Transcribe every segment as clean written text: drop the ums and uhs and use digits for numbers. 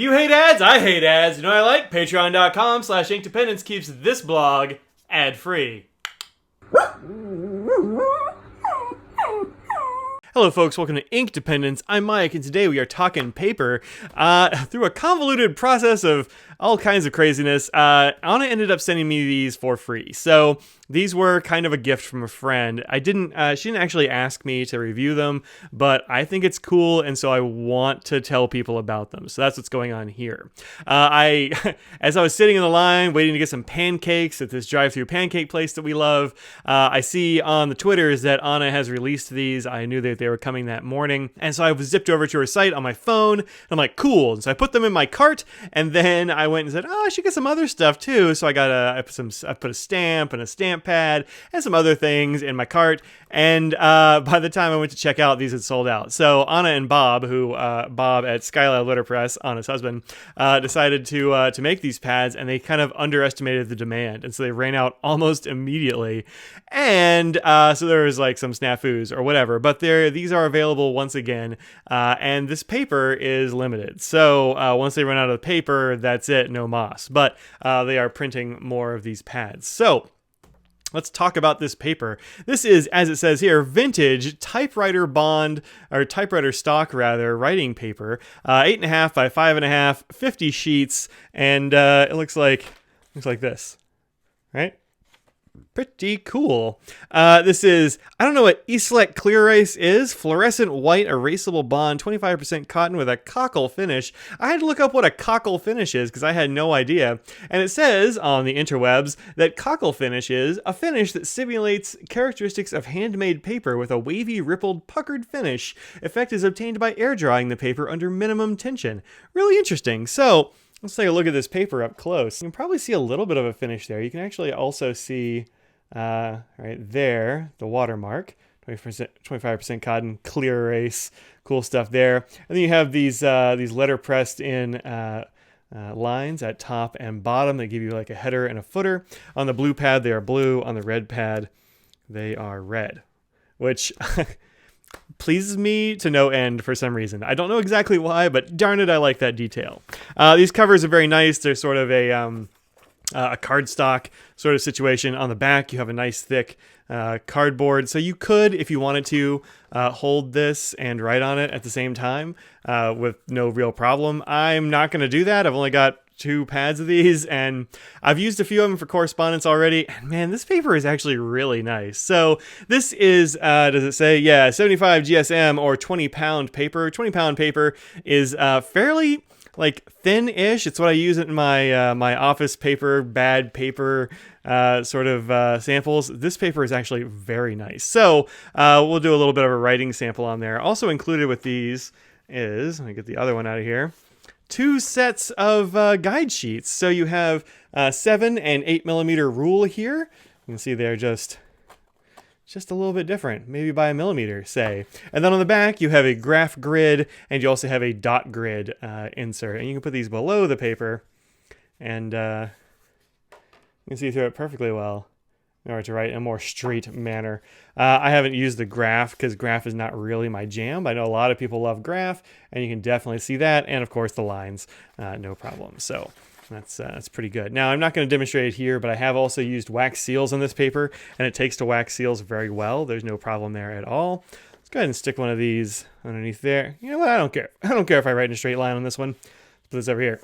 You hate ads? I hate ads. You know what I like? Patreon.com/inkdependence keeps this blog ad-free. Hello folks, welcome to Ink Dependence. I'm Mike, and today we are talking paper. Through a convoluted process of all kinds of craziness, Anna ended up sending me these for free. So these were kind of a gift from a friend. She didn't actually ask me to review them, but I think it's cool, and so I want to tell people about them. So that's what's going on here. As I was sitting in the line waiting to get some pancakes at this drive-through pancake place that we love, I see on the Twitters that Anna has released these. I knew that they were coming that morning, and so I was zipped over to her site on my phone, and I'm like, cool. And so I put them in my cart, and then I went and said, oh, I should get some other stuff too. So I put a stamp and a stamp pad and some other things in my cart, and by the time I went to check out, these had sold out. So Anna and Bob, Bob at Skylab Letterpress, Anna's husband, decided to make these pads, and they kind of underestimated the demand, and so they ran out almost immediately. And so there was like some snafus or whatever, but these are available once again, and this paper is limited. So once they run out of the paper, that's it, no mas. But they are printing more of these pads. So let's talk about this paper. This is, as it says here, vintage typewriter bond, or typewriter stock rather, writing paper, 8.5 by 5.5, 50 sheets, and it looks like this, right? Pretty cool. This is, I don't know what E-Select Clear Erase is. Fluorescent white erasable bond, 25% cotton with a cockle finish. I had to look up what a cockle finish is because I had no idea. And it says on the interwebs that cockle finish is a finish that simulates characteristics of handmade paper with a wavy, rippled, puckered finish. Effect is obtained by air drying the paper under minimum tension. Really interesting. So let's take a look at this paper up close. You can probably see a little bit of a finish there. You can actually also see right there the watermark, 25% cotton, clear erase, cool stuff there. And then you have these letterpressed in lines at top and bottom. They give you like a header and a footer. On the blue pad, they are blue. On the red pad, they are red, which pleases me to no end for some reason. I don't know exactly why, but darn it, I like that detail. These covers are very nice. They're sort of a cardstock sort of situation. On the back, you have a nice thick cardboard. So you could, if you wanted to, hold this and write on it at the same time with no real problem. I'm not going to do that. I've only got 2 pads of these, and I've used a few of them for correspondence already, and man, this paper is actually really nice. So this is, does it say? Yeah, 75 GSM or 20-pound paper. 20-pound paper is fairly like thin-ish. It's what I use in my my office paper, bad paper sort of samples. This paper is actually very nice. So we'll do a little bit of a writing sample on there. Also included with these is, let me get the other one out of here, 2 sets of guide sheets. So you have 7 and 8 millimeter rule here. You can see they're just a little bit different, maybe by a millimeter, say. And then on the back, you have a graph grid, and you also have a dot grid insert. And you can put these below the paper, and you can see through it perfectly well in order to write in a more straight manner. I haven't used the graph because graph is not really my jam. I know a lot of people love graph, and you can definitely see that. And of course the lines, no problem. So that's pretty good. Now I'm not going to demonstrate it here, but I have also used wax seals on this paper, and it takes to wax seals very well. There's no problem there at all. Let's go ahead and stick one of these underneath there. You know what? I don't care. I don't care if I write in a straight line on this one. Let's put this over here.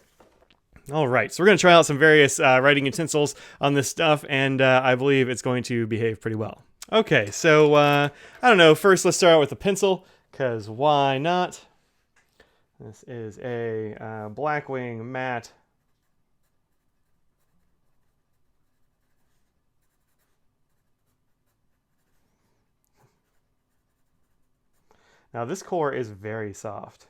All right, so we're going to try out some various writing utensils on this stuff, and I believe it's going to behave pretty well. Okay, so I don't know. First, let's start out with a pencil, because why not? This is a Blackwing matte. Now this core is very soft.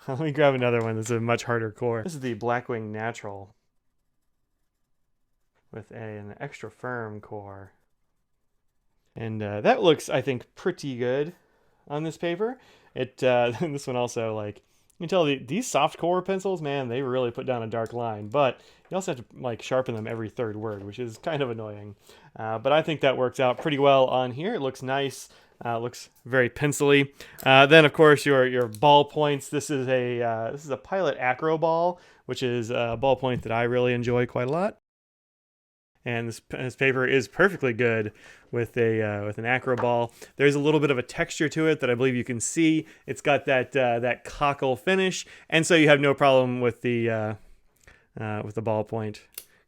Let me grab another one that's a much harder core. This is the Blackwing Natural with an extra firm core. And that looks, I think, pretty good on this paper. This one also, like, you can tell these soft core pencils, man, they really put down a dark line, but you also have to like sharpen them every third word, which is kind of annoying. But I think that works out pretty well on here. It looks nice. Looks very pencily. Then of course your ball points. This is a Pilot Acro ball, which is a ballpoint that I really enjoy quite a lot. And this paper is perfectly good with an acro ball. There's a little bit of a texture to it that I believe you can see. It's got that cockle finish, and so you have no problem with the ballpoint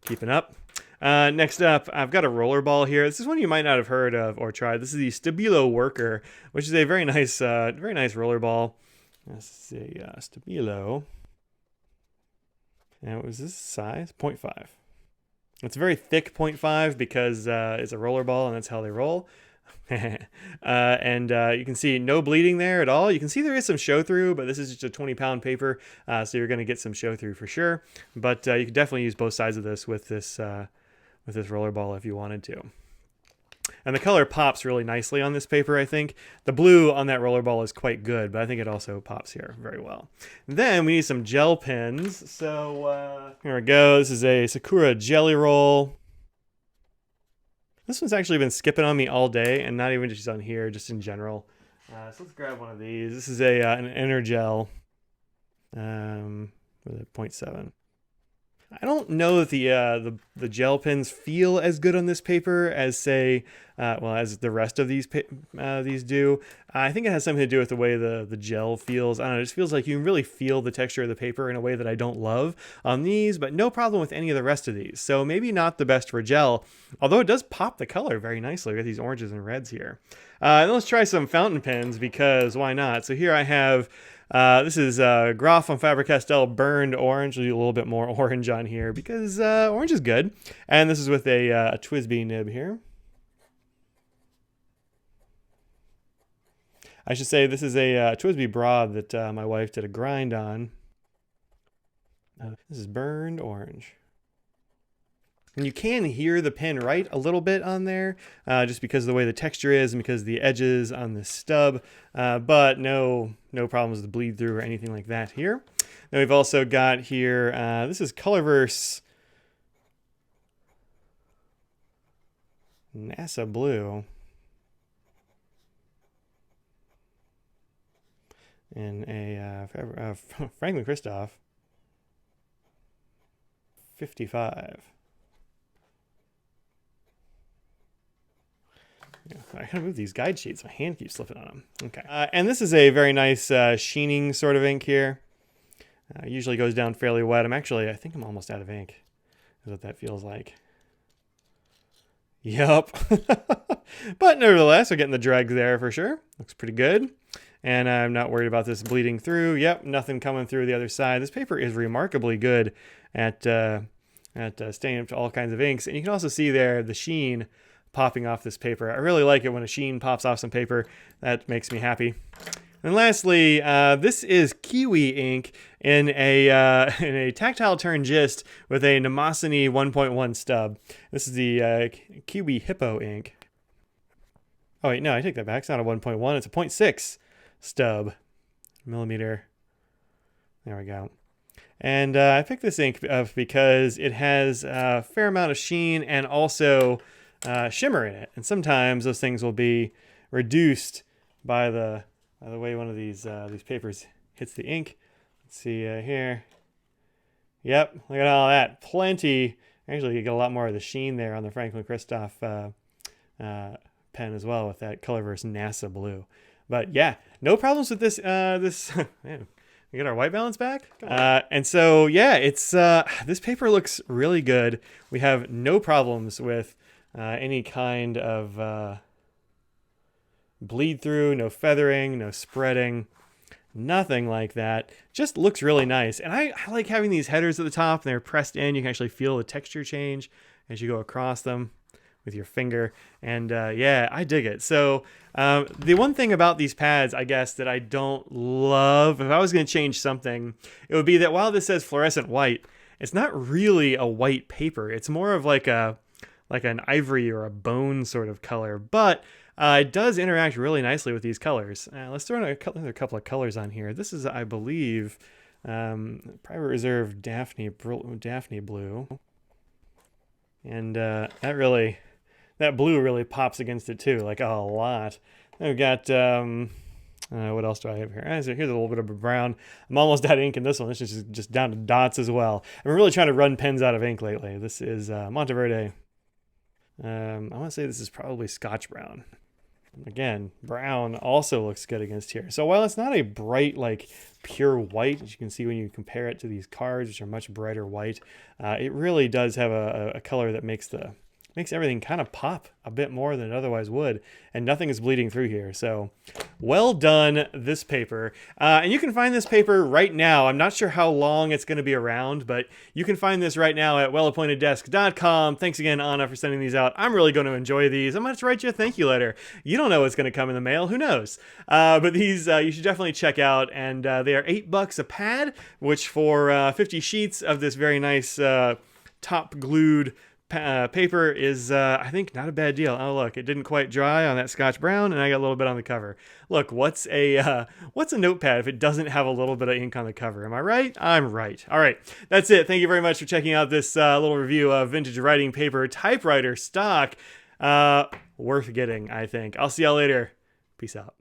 keeping up. Next up, I've got a roller ball here. This is one you might not have heard of or tried. This is the Stabilo Worker, which is a very nice roller ball. This is a Stabilo. And what was this size? 0.5. It's a very thick 0.5 because it's a roller ball and that's how they roll. And you can see no bleeding there at all. You can see there is some show through, but this is just a 20-pound paper, so you're going to get some show through for sure. But you could definitely use both sides of this with this roller ball if you wanted to. And the color pops really nicely on this paper, I think. The blue on that roller ball is quite good, but I think it also pops here very well. And then we need some gel pens. So here we go. This is a Sakura Jelly Roll. This one's actually been skipping on me all day, and not even just on here, just in general. So let's grab one of these. This is an Energel with a 0.7. I don't know that the gel pens feel as good on this paper as say, as the rest of these do. I think it has something to do with the way the gel feels. I don't know, it just feels like you can really feel the texture of the paper in a way that I don't love on these, but no problem with any of the rest of these. So maybe not the best for gel, although it does pop the color very nicely. We got these oranges and reds here. And let's try some fountain pens because why not? So here I have this is Graf on Faber-Castell Burned Orange. We'll do a little bit more orange on here because orange is good. And this is with a TWSBI nib here. I should say this is a TWSBI broad that my wife did a grind on. This is Burned Orange. And you can hear the pen write a little bit on there just because of the way the texture is and because of the edges on the stub, but no problems with bleed through or anything like that here. Then we've also got here, this is Colorverse NASA Blue. And a franklin-christoph 55. I gotta move these guide sheets. My hand keeps slipping on them. Okay. And this is a very nice sheening sort of ink here. Usually goes down fairly wet. I think I'm almost out of ink. Is what that feels like. Yup. But nevertheless, we're getting the dregs there for sure. Looks pretty good. And I'm not worried about this bleeding through. Yep, nothing coming through the other side. This paper is remarkably good at staying up to all kinds of inks. And you can also see there the sheen popping off this paper. I really like it when a sheen pops off some paper. That makes me happy. And lastly, this is Kiwi Ink in a tactile turn gist with a Mnemosyne 1.1 stub. This is the Kiwi Hippo Ink. Oh wait, no, I take that back. It's not a 1.1. It's a 0.6 stub millimeter. There we go. And I picked this ink up because it has a fair amount of sheen and also shimmer in it, and sometimes those things will be reduced by the way one of these papers hits the ink. Let's see here. Yep, look at all that. Plenty. Actually, you get a lot more of the sheen there on the Franklin-Christoph pen as well with that Colorverse NASA Blue. But yeah, no problems with this. Man, we get our white balance back. And so yeah, it's this paper looks really good. We have no problems with any kind of bleed through, no feathering, no spreading, nothing like that. Just looks really nice. And I like having these headers at the top and they're pressed in. You can actually feel the texture change as you go across them with your finger. And yeah, I dig it. So the one thing about these pads, I guess, that I don't love, if I was going to change something, it would be that while this says fluorescent white, it's not really a white paper. It's more of like an ivory or a bone sort of color, but it does interact really nicely with these colors. Let's throw in another couple of colors on here. This is, I believe, Private Reserve Daphne Blue. And that blue really pops against it too, like a lot. I've got, what else do I have here? Here's a little bit of a brown. I'm almost out of ink in this one. This is just down to dots as well. I'm really trying to run pens out of ink lately. This is Monteverde. I want to say this is probably Scotch brown. Again, brown also looks good against here. So while it's not a bright, like pure white, as you can see when you compare it to these cards, which are much brighter white, it really does have a color that makes everything kind of pop a bit more than it otherwise would, and nothing is bleeding through here. So well done, this paper. And you can find this paper right now. I'm not sure how long it's going to be around, but you can find this right now at wellappointeddesk.com. Thanks again, Anna, for sending these out. I'm really going to enjoy these. I'm going to write you a thank you letter. You don't know what's going to come in the mail. Who knows? But these you should definitely check out, and they are $8 a pad, which for 50 sheets of this very nice top glued paper is, I think, not a bad deal. Oh, look, it didn't quite dry on that Scotch brown, and I got a little bit on the cover. Look, what's a notepad if it doesn't have a little bit of ink on the cover? Am I right? I'm right. All right, that's it. Thank you very much for checking out this little review of vintage writing paper typewriter stock. Worth getting, I think. I'll see y'all later. Peace out.